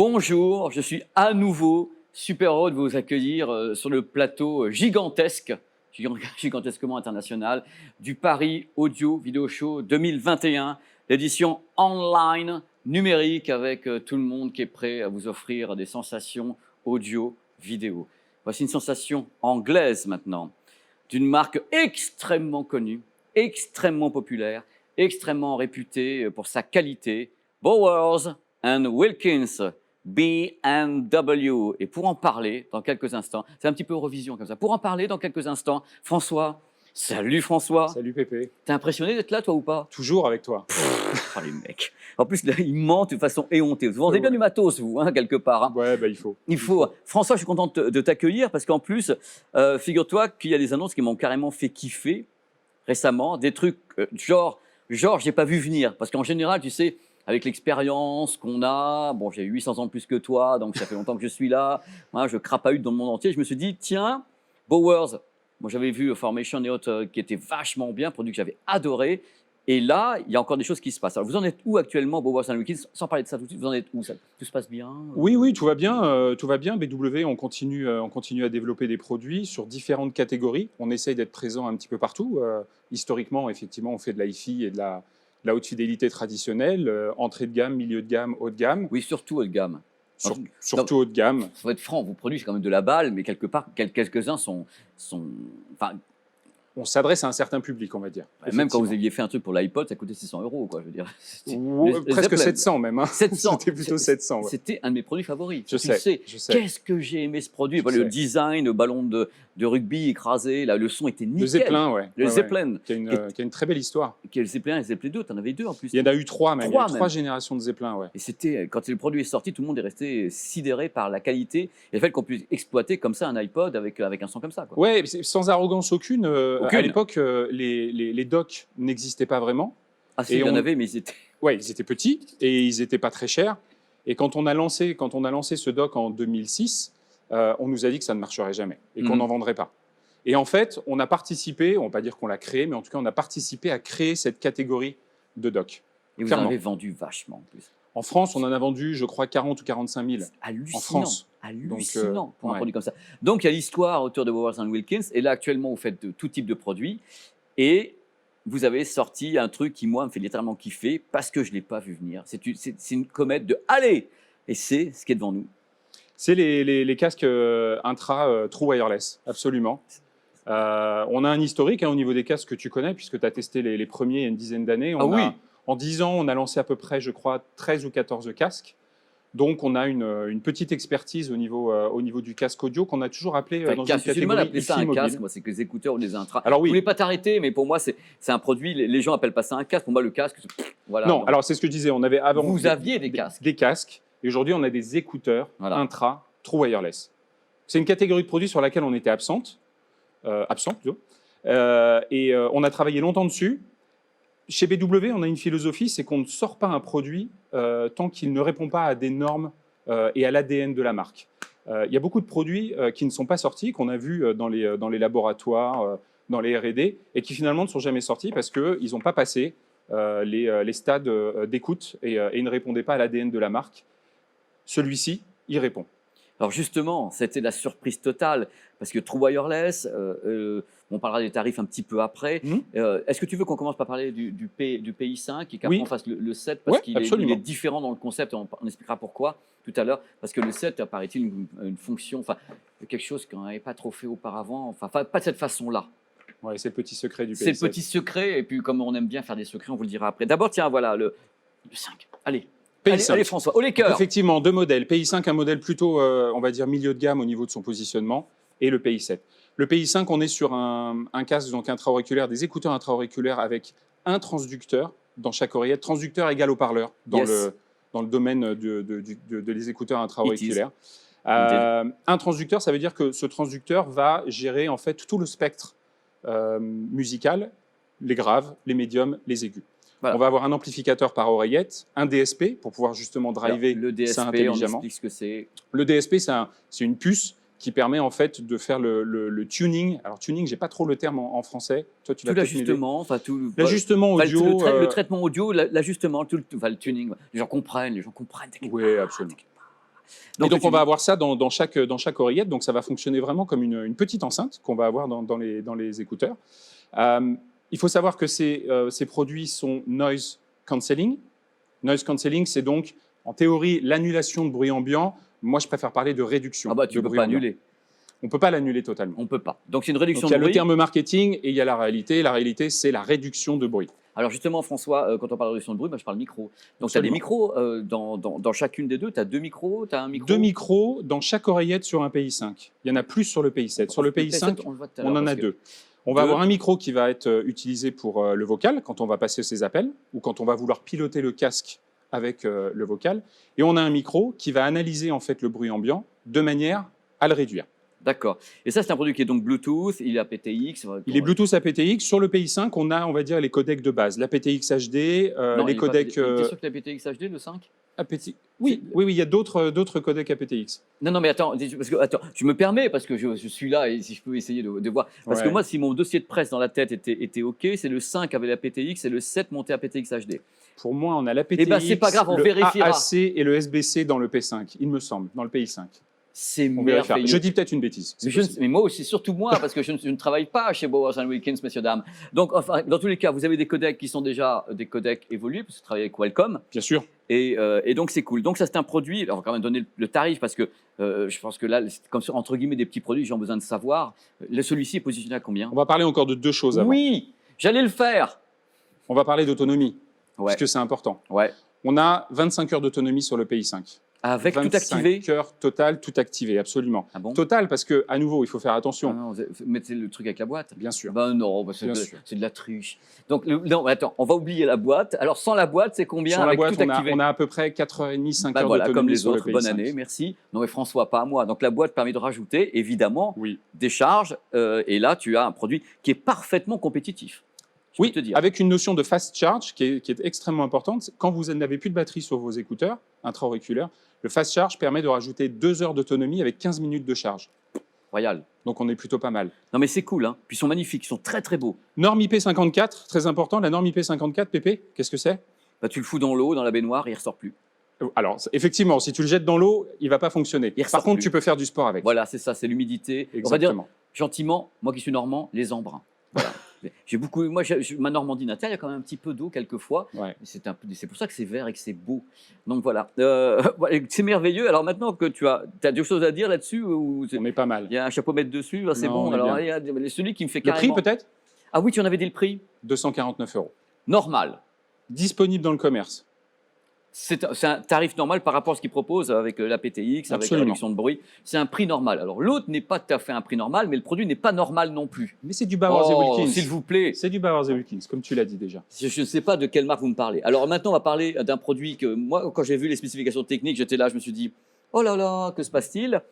Bonjour, je suis à nouveau super heureux de vous accueillir sur le plateau gigantesque, gigantesquement international, du Paris Audio Video Show 2021, l'édition online numérique avec tout le monde qui est prêt à vous offrir des sensations audio, vidéo. Voici une sensation anglaise maintenant, d'une marque extrêmement connue, extrêmement populaire, extrêmement réputée pour sa qualité, Bowers and Wilkins, B&W. Et pour en parler dans quelques instants, c'est un petit peu Eurovision comme ça, pour en parler dans quelques instants, François. Salut François. Salut Pépé. T'es impressionné d'être là toi ou pas? Toujours avec toi. Oh les mecs. En plus là, ils mentent de façon éhontée. Vous vendez bien du matos vous, hein, quelque part. Hein. Ouais, bah il faut. Il faut. François, je suis content de t'accueillir parce qu'en plus, figure-toi qu'il y a des annonces qui m'ont carrément fait kiffer récemment, des trucs genre j'ai pas vu venir. Parce qu'en général, tu sais, avec l'expérience qu'on a, bon, j'ai 800 ans de plus que toi, donc ça fait longtemps que je suis là, hein, je crapahute dans le monde entier, je me suis dit, tiens, Bowers, moi j'avais vu Formation et autres qui étaient vachement bien, produit que j'avais adoré, et là, il y a encore des choses qui se passent. Alors, vous en êtes où actuellement, Bowers & Wilkins? Sans parler de ça tout de suite, vous en êtes où ça? Tout se passe bien? Oui, tout va bien. Tout va bien. BW, on continue à développer des produits sur différentes catégories. On essaye d'être présent un petit peu partout. Historiquement, effectivement, on fait de l'hi-fi et de la haute fidélité traditionnelle, entrée de gamme, milieu de gamme, haut de gamme. Oui, surtout haut de gamme. Surtout haut de gamme. Il faut être franc, vos produits, c'est quand même de la balle, mais quelque part, quelques-uns sont enfin, On s'adresse à un certain public, on va dire. même quand vous aviez fait un truc pour l'iPod, ça coûtait 600 €, quoi, je veux dire. Presque 700 même. Hein. 700. C'était plutôt 700. Ouais. C'était un de mes produits favoris. Je sais. Qu'est-ce que j'ai aimé ce produit. Le design, le ballon de rugby écrasé, là, le son était nickel. Le Zeppelin, ouais. Le Zeppelin. Qui a une très belle histoire. Qui est le Zeppelin et le Zeppelin 2, tu en avais deux en plus. Il y en a eu trois même. Il y a eu trois générations de Zeppelin, ouais. Et c'était, quand le produit est sorti, tout le monde est resté sidéré par la qualité et le fait qu'on puisse exploiter comme ça un iPod avec un son comme ça. Quoi. Ouais, sans arrogance aucune. À l'époque, les docks n'existaient pas vraiment. Ah si, il y en avait, mais ils étaient... Ouais, ils étaient petits et ils n'étaient pas très chers. Et quand on a lancé ce dock en 2006, on nous a dit que ça ne marcherait jamais et qu'on n'en vendrait pas. Et en fait, on a participé, on ne va pas dire qu'on l'a créé, mais en tout cas, on a participé à créer cette catégorie de dock. Et vous en avez vendu vachement en plus. En France, on en a vendu, je crois, 40 ou 45 000. Hallucinant. En France. Hallucinant pour un produit comme ça. Donc, il y a l'histoire autour de Bowers & Wilkins. Et là, actuellement, vous faites de tout type de produits. Et vous avez sorti un truc qui, moi, me fait littéralement kiffer parce que je ne l'ai pas vu venir. C'est une comète de « Allez !» Et c'est ce qui est devant nous. C'est les casques intra True Wireless, absolument. On a un historique au niveau des casques que tu connais, puisque tu as testé les premiers il y a une dizaine d'années. En 10 ans, on a lancé à peu près, je crois, 13 ou 14 casques. Donc, on a une petite expertise au niveau du casque audio qu'on a toujours appelé dans une catégorie. J'ai du mal à appeler ça un casque, moi, c'est que les écouteurs ou les intras. Alors, oui. Je ne voulais pas t'arrêter, mais pour moi, c'est un produit, les gens appellent pas ça un casque. Pour moi, le casque, voilà. Non, alors c'est ce que je disais. On avait avant. Vous aviez des casques. Des casques. Et aujourd'hui, on a des écouteurs intra True Wireless. C'est une catégorie de produits sur laquelle on était absent plutôt. Et on a travaillé longtemps dessus. Chez BW, on a une philosophie, c'est qu'on ne sort pas un produit tant qu'il ne répond pas à des normes et à l'ADN de la marque. Il y a beaucoup de produits qui ne sont pas sortis, qu'on a vus dans les laboratoires, dans les R&D, et qui finalement ne sont jamais sortis parce qu'ils n'ont pas passé les stades d'écoute et ne répondaient pas à l'ADN de la marque. Celui-ci, il répond. Alors justement, c'était la surprise totale, parce que True Wireless, on parlera des tarifs un petit peu après. Est-ce que tu veux qu'on commence par parler du PI5 et qu'après on fasse le 7 parce qu'il est différent dans le concept, on expliquera pourquoi tout à l'heure, parce que le 7 apparaît-il une fonction, enfin quelque chose qu'on n'avait pas trop fait auparavant, enfin pas de cette façon-là. Ouais, c'est le petit secret du PI7. C'est le petit secret, et puis comme on aime bien faire des secrets, on vous le dira après. D'abord, tiens, voilà, le 5. Allez. Allez François, au les cœurs. Effectivement, deux modèles. PI5, un modèle plutôt, on va dire, milieu de gamme au niveau de son positionnement, et le PI7. Le PI5, on est sur un casque donc intra-auriculaire, des écouteurs intra-auriculaires avec un transducteur dans chaque oreillette. Transducteur égale haut-parleur dans le domaine des écouteurs intra-auriculaires. Un transducteur, ça veut dire que ce transducteur va gérer en fait tout le spectre musical, les graves, les médiums, les aigus. Voilà. On va avoir un amplificateur par oreillette, un DSP pour pouvoir justement driver ça intelligemment. On explique ce que c'est. Le DSP, c'est une puce qui permet en fait de faire le tuning. Alors tuning, j'ai pas trop le terme en français. Toi, tu vas l'ajustement, l'ajustement audio, le traitement audio, l'ajustement, le tuning. Les gens comprennent. Oui, absolument. Donc on va avoir ça dans chaque oreillette, donc ça va fonctionner vraiment comme une petite enceinte qu'on va avoir dans les écouteurs. Il faut savoir que ces produits sont noise cancelling. Noise cancelling, c'est donc en théorie l'annulation de bruit ambiant. Moi, je préfère parler de réduction. Ah bah tu ne peux pas annuler. On ne peut pas l'annuler totalement. On ne peut pas. Donc c'est une réduction de bruit. Il y a le terme marketing et il y a la réalité. La réalité, c'est la réduction de bruit. Alors justement, François, quand on parle de réduction de bruit, moi je parle micro. Donc tu as des micros dans chacune des deux. Tu as 2 micros, tu as un micro. 2 micros dans chaque oreillette sur un PI5. Il y en a plus sur le PI7. Sur le PI5, on en a 2. On va avoir un micro qui va être utilisé pour le vocal, quand on va passer ses appels, ou quand on va vouloir piloter le casque avec le vocal. Et on a un micro qui va analyser en fait le bruit ambiant de manière à le réduire. D'accord. Et ça, c'est un produit qui est donc Bluetooth, il est aptX. Il est Bluetooth aptX. Sur le PI5, on va dire, les codecs de base. L'aptX HD, les codecs... Tu es sûr que l'aptX HD, le 5 Oui, il y a d'autres codecs aptX. Non, mais attends, je me permets, parce que je suis là, et si je peux essayer de voir. Parce que moi, si mon dossier de presse dans la tête était OK, c'est le 5 avec l'aptX et le 7 monté aptX HD. Pour moi, on a l'aptX, c'est pas grave, on le vérifiera. AAC et le SBC dans le P5, il me semble, dans le PI5. C'est merveilleux. Je dis peut-être une bêtise. Mais moi aussi, surtout moi, parce que je ne travaille pas chez Bowers & Wilkins, messieurs, dames. Donc, enfin, dans tous les cas, vous avez des codecs qui sont déjà des codecs évolués, parce que vous travaillez avec Qualcomm. Bien sûr. Et donc, c'est cool. Donc, ça, c'est un produit. Alors, on va quand même donner le tarif, parce que je pense que là, c'est comme entre guillemets des petits produits, j'ai besoin de savoir. Celui-ci est positionné à combien? On va parler encore de 2 choses avant. Oui, j'allais le faire. On va parler d'autonomie, parce que c'est important. Ouais. On a 25 heures d'autonomie sur le PI5. Avec tout activé? 25 heures total, tout activé, absolument. Ah bon? Total, parce qu'à nouveau, il faut faire attention. Non, mettez le truc avec la boîte. Bien sûr. Ben non, c'est de la triche. Donc, non, attends, on va oublier la boîte. Alors, sans la boîte, c'est combien? Sans la boîte, tout activé? on a à peu près 4h30, 5 heures d'autonomie comme les sur autres. le PI5. Bonne année, merci. Non, mais François, pas à moi. Donc, la boîte permet de rajouter, évidemment, des charges. Et là, tu as un produit qui est parfaitement compétitif. Oui, avec une notion de fast charge qui est extrêmement importante. Quand vous n'avez plus de batterie sur vos écouteurs intra-auriculaires, le fast charge permet de rajouter 2 heures d'autonomie avec 15 minutes de charge. Royal. Donc on est plutôt pas mal. Non mais c'est cool, hein. Puis ils sont magnifiques, ils sont très très beaux. Norme IP54, très important. La norme IP54, Pépé, qu'est-ce que c'est? Bah, tu le fous dans l'eau, dans la baignoire, et il ne ressort plus. Alors, effectivement, si tu le jettes dans l'eau, il ne va pas fonctionner. Par contre, tu peux faire du sport avec. Voilà, c'est ça, c'est l'humidité. Exactement. On va dire, gentiment, moi qui suis normand, les embruns. Voilà. Ma Normandie natale, il y a quand même un petit peu d'eau quelquefois. Ouais. C'est pour ça que c'est vert et que c'est beau. Donc voilà, c'est merveilleux. Alors maintenant que tu as des choses à dire là-dessus, on est pas mal. Il y a un chapeau à mettre dessus, c'est bon. Alors il y a celui qui me fait carrément. Le prix peut-être? Ah oui, tu en avais dit le prix? 249 €. Normal. Disponible dans le commerce. C'est un tarif normal par rapport à ce qu'ils proposent avec l'APTX, avec la réduction de bruit. C'est un prix normal. Alors l'autre n'est pas tout à fait un prix normal, mais le produit n'est pas normal non plus. Mais c'est du Bowers & Wilkins. S'il vous plaît. C'est du Bowers & Wilkins, comme tu l'as dit déjà. Je ne sais pas de quelle marque vous me parlez. Alors maintenant, on va parler d'un produit que moi, quand j'ai vu les spécifications techniques, j'étais là, je me suis dit, oh là là, que se passe-t-il?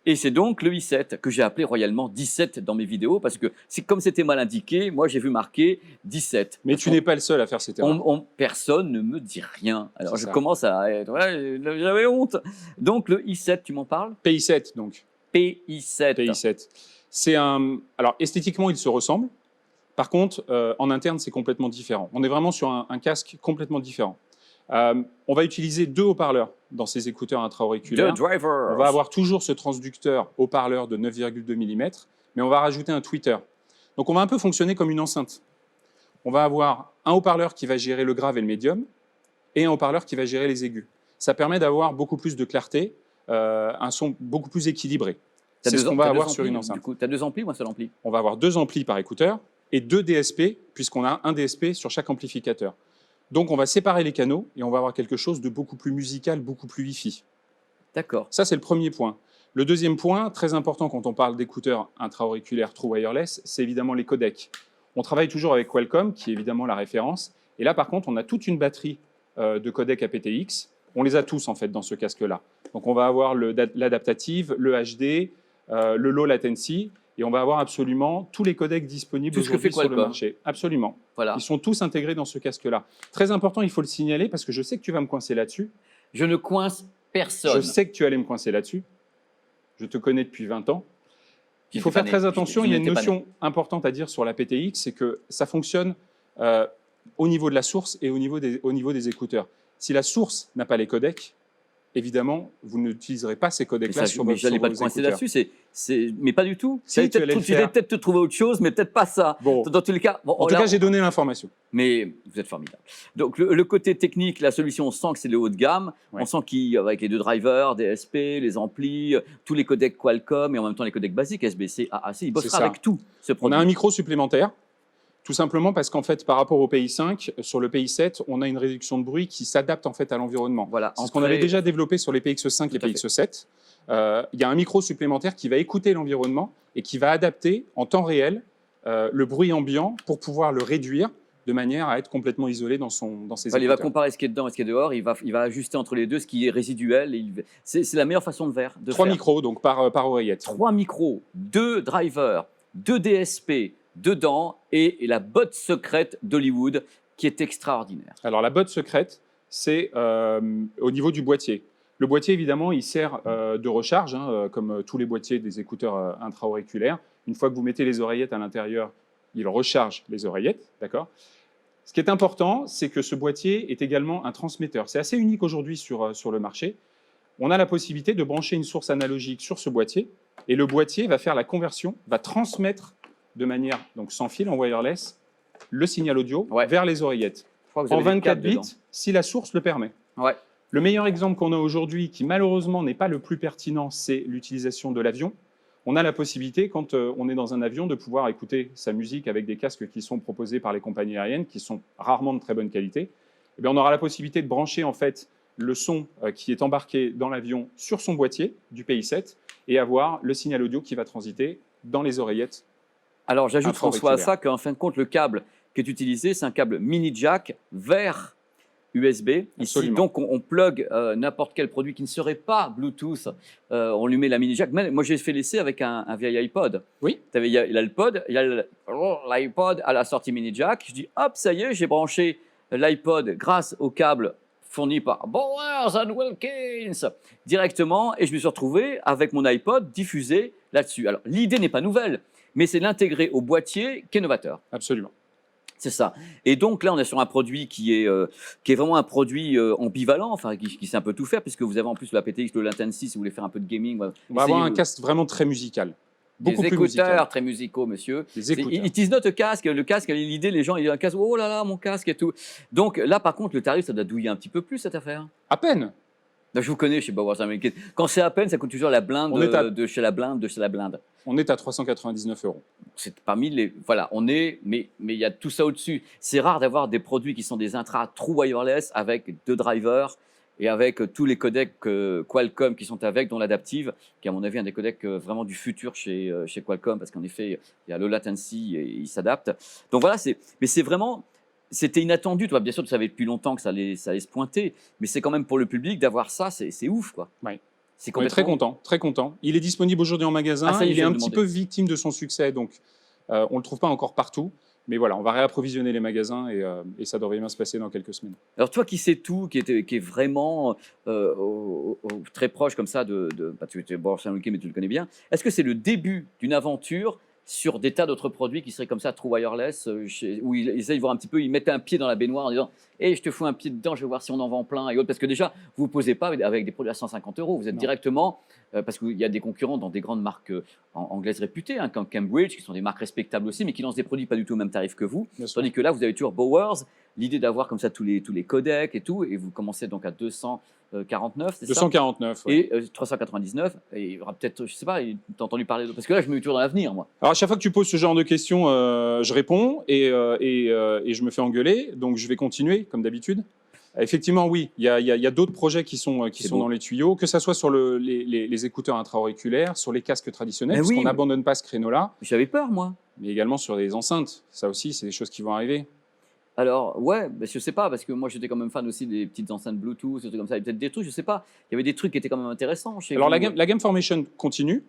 Et c'est donc le i7 que j'ai appelé royalement 17 dans mes vidéos parce que comme c'était mal indiqué, moi j'ai vu marquer 17. Mais tu n'es pas le seul à faire cette erreur. Personne ne me dit rien. Alors je commence à être... j'avais honte. Donc le i7, tu m'en parles? PI7 donc. PI7. PI7. C'est un... Alors esthétiquement, il se ressemble. Par contre, en interne, c'est complètement différent. On est vraiment sur un casque complètement différent. On va utiliser 2 haut-parleurs dans ces écouteurs intra-auriculaires. On va avoir toujours ce transducteur haut-parleur de 9,2 mm, mais on va rajouter un tweeter. Donc on va un peu fonctionner comme une enceinte. On va avoir un haut-parleur qui va gérer le grave et le médium, et un haut-parleur qui va gérer les aigus. Ça permet d'avoir beaucoup plus de clarté, un son beaucoup plus équilibré. C'est ce qu'on va avoir sur une enceinte. Tu as 2 amplis ou un seul ampli? On va avoir 2 amplis par écouteur et 2 DSP, puisqu'on a un DSP sur chaque amplificateur. Donc, on va séparer les canaux et on va avoir quelque chose de beaucoup plus musical, beaucoup plus hi-fi. D'accord. Ça, c'est le premier point. Le deuxième point, très important quand on parle d'écouteurs intra-auriculaires True Wireless, c'est évidemment les codecs. On travaille toujours avec Qualcomm, qui est évidemment la référence. Et là, par contre, on a toute une batterie de codecs aptX. On les a tous, en fait, dans ce casque-là. Donc, on va avoir l'adaptative, le HD, le low latency. Et on va avoir absolument tous les codecs disponibles aujourd'hui sur le marché. Absolument. Voilà. Ils sont tous intégrés dans ce casque-là. Très important, il faut le signaler parce que je sais que tu vas me coincer là-dessus. Je ne coince personne. Je sais que tu allais me coincer là-dessus. Je te connais depuis 20 ans. Il faut faire très attention. Il y a une notion importante à dire sur la PTX, c'est que ça fonctionne au niveau de la source et au niveau des écouteurs. Si la source n'a pas les codecs, évidemment, vous n'utiliserez pas ces codecs-là sur mais vos j'allais pas te coincer écouteurs. là-dessus, mais pas du tout. Si, tu allais le faire. Peut-être te trouver autre chose, mais peut-être pas ça. Bon. Dans tous les cas, En tout cas, j'ai donné l'information. Mais vous êtes formidable. Donc le côté technique, la solution, on sent que c'est le haut de gamme. Ouais. On sent qu'avec les deux drivers, DSP, les amplis, tous les codecs Qualcomm et en même temps les codecs basiques, SBC, AAC, il bossera avec tout ce On produit. a un micro supplémentaire, tout simplement parce qu'en fait, par rapport au PI5, sur le PI7, on a une réduction de bruit qui s'adapte en fait à l'environnement. Voilà, c'est ce qu'on avait déjà développé sur les PX5 et PX7. Il y a un micro supplémentaire qui va écouter l'environnement et qui va adapter en temps réel le bruit ambiant pour pouvoir le réduire de manière à être complètement isolé dans ses écouteurs. Il va comparer ce qui est dedans et ce qui est dehors, il va ajuster entre les deux ce qui est résiduel. C'est la meilleure façon de faire. 3 micros donc par oreillette. 3 micros, 2 drivers, 2 DSP dedans et la botte secrète d'Hollywood qui est extraordinaire. Alors la botte secrète, c'est au niveau du boîtier. Le boîtier, évidemment, il sert de recharge, comme tous les boîtiers des écouteurs intra-auriculaires. Une fois que vous mettez les oreillettes à l'intérieur, il recharge les oreillettes, d'accord ? Ce qui est important, c'est que ce boîtier est également un transmetteur. C'est assez unique aujourd'hui sur le marché. On a la possibilité de brancher une source analogique sur ce boîtier et le boîtier va faire la conversion, va transmettre de manière donc sans fil, en wireless, le signal audio vers les oreillettes. En 24 bits, si la source le permet. Ouais. Le meilleur exemple qu'on a aujourd'hui, qui malheureusement n'est pas le plus pertinent, c'est l'utilisation de l'avion. On a la possibilité, quand on est dans un avion, de pouvoir écouter sa musique avec des casques qui sont proposés par les compagnies aériennes, qui sont rarement de très bonne qualité. Eh bien, on aura la possibilité de brancher en fait le son qui est embarqué dans l'avion sur son boîtier du PI7 et avoir le signal audio qui va transiter dans les oreillettes. Alors, j'ajoute, François, à ça qu'en fin de compte, le câble qui est utilisé, c'est un câble mini jack vers USB. Ici, donc, on plug n'importe quel produit qui ne serait pas Bluetooth. On lui met la mini jack. Mais moi, j'ai fait l'essai avec un vieil iPod. Oui. Il y a l'iPod, il y a l'iPod à la sortie mini jack. Je dis, hop, ça y est, j'ai branché l'iPod grâce au câble fourni par Bowers & Wilkins directement. Et je me suis retrouvé avec mon iPod diffusé là-dessus. Alors, l'idée n'est pas nouvelle, mais c'est l'intégrer au boîtier qui est novateur. Absolument. C'est ça. Et donc là, on est sur un produit qui est vraiment un produit ambivalent, enfin qui sait un peu tout faire, puisque vous avez en plus le aptX, le Latency, si vous voulez faire un peu de gaming. On va avoir un casque vraiment très musical. Beaucoup des plus écouteurs musical. très musicaux, monsieur. Des écouteurs. It is not a casque. Le casque, l'idée, les gens, ils ont un casque, oh là là, mon casque et tout. Donc là, par contre, le tarif, ça doit douiller un petit peu plus, cette affaire. À peine. Je vous connais chez Bowers & Wilkins. Quand c'est à peine, ça coûte toujours la blinde de chez la blinde. On est à 399 €. C'est parmi les. Voilà, mais il y a tout ça au-dessus. C'est rare d'avoir des produits qui sont des intra true wireless avec 2 drivers et avec tous les codecs Qualcomm qui sont avec, dont l'adaptive, qui est à mon avis un des codecs vraiment du futur chez Qualcomm, parce qu'en effet, il y a le latency et il s'adapte. Donc voilà, mais c'est vraiment. C'était inattendu. Toi, bien sûr, tu savais depuis longtemps que ça allait se pointer, mais c'est quand même pour le public d'avoir ça, c'est ouf, quoi. Ouais. C'est On est très content, très content. Il est disponible aujourd'hui en magasin. Il est un petit peu victime de son succès, donc on ne le trouve pas encore partout. Mais voilà, on va réapprovisionner les magasins et ça devrait bien se passer dans quelques semaines. Alors toi qui sais tout, qui est vraiment très proche comme ça tu es Bowers & Wilkins, mais tu le connais bien, est-ce que c'est le début d'une aventure sur des tas d'autres produits qui seraient comme ça, true wireless, où ils essayent de voir un petit peu, ils mettent un pied dans la baignoire en disant hey, je te fous un pied dedans, je vais voir si on en vend plein et autres. Parce que déjà, vous ne vous posez pas avec des produits à 150 €. Vous êtes directement, parce qu'il y a des concurrents dans des grandes marques anglaises réputées, comme Cambridge, qui sont des marques respectables aussi, mais qui lancent des produits pas du tout au même tarif que vous. Tandis que là, vous avez toujours Bowers, l'idée d'avoir comme ça tous les codecs et tout, et vous commencez donc à 249, c'est 249, ça et 399, et il y aura peut-être, je sais pas, tu as entendu parler parce que là, je me mets toujours dans l'avenir, moi. Alors, à chaque fois que tu poses ce genre de questions, je réponds et je me fais engueuler, donc je vais continuer, comme d'habitude. Effectivement, oui, il y a d'autres projets qui sont dans les tuyaux, que ce soit sur les écouteurs intra-auriculaires, sur les casques traditionnels, parce qu'on n'abandonne pas ce créneau-là. J'avais peur, moi. Mais également sur les enceintes, ça aussi, c'est des choses qui vont arriver. Alors, ouais, je ne sais pas, parce que moi, j'étais quand même fan aussi des petites enceintes Bluetooth, des trucs comme ça. Il y a peut-être des trucs, je ne sais pas. Il y avait des trucs qui étaient quand même intéressants chez Alors, vous. la gamme Formation continue.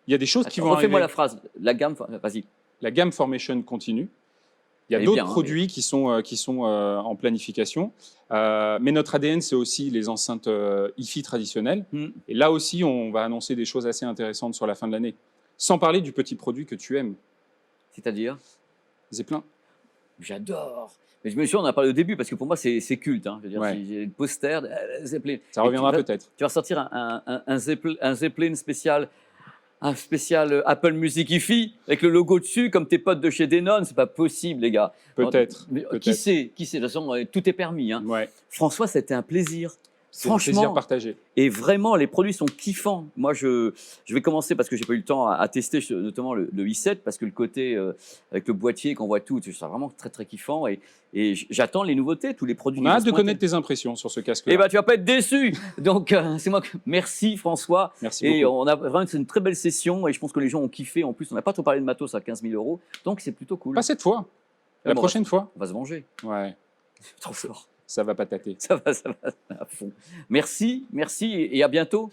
Il y a des choses qui vont arriver. Refais-moi la phrase. La gamme, vas-y. La gamme Formation continue. Il y a d'autres produits qui sont en planification. Mais notre ADN, c'est aussi les enceintes Hi-Fi traditionnelles. Et là aussi, on va annoncer des choses assez intéressantes sur la fin de l'année. Sans parler du petit produit que tu aimes. C'est-à-dire Zeppelin. J'adore. Mais je me suis dit, on en a parlé au début, parce que pour moi, c'est culte. Hein. Je veux dire, Ouais. si j'ai le poster, Zeppelin. Ça reviendra peut-être. Tu vas sortir un Zeppelin spécial, un spécial Apple Music hi-fi, avec le logo dessus, comme tes potes de chez Denon. C'est pas possible, les gars. Peut-être. Qui sait? De toute façon, tout est permis. Hein. Ouais. François, c'était un plaisir. C'est un plaisir partagé. Et vraiment, les produits sont kiffants. Moi, je vais commencer parce que j'ai pas eu le temps à tester, notamment le i7, parce que le côté avec le boîtier qu'on voit tout, c'est vraiment très très kiffant. Et j'attends les nouveautés, tous les produits. On a hâte de connaître tes impressions sur ce casque-là. Eh ben, tu vas pas être déçu. Donc, c'est moi. Merci François. Merci et beaucoup. On a vraiment c'est une très belle session et je pense que les gens ont kiffé. En plus, on n'a pas trop parlé de matos à 15 000 €, donc c'est plutôt cool. Pas cette fois. La prochaine fois. On va se venger. Ouais. Trop fort. Ça va pas tâter. Ça va à fond. Merci et à bientôt.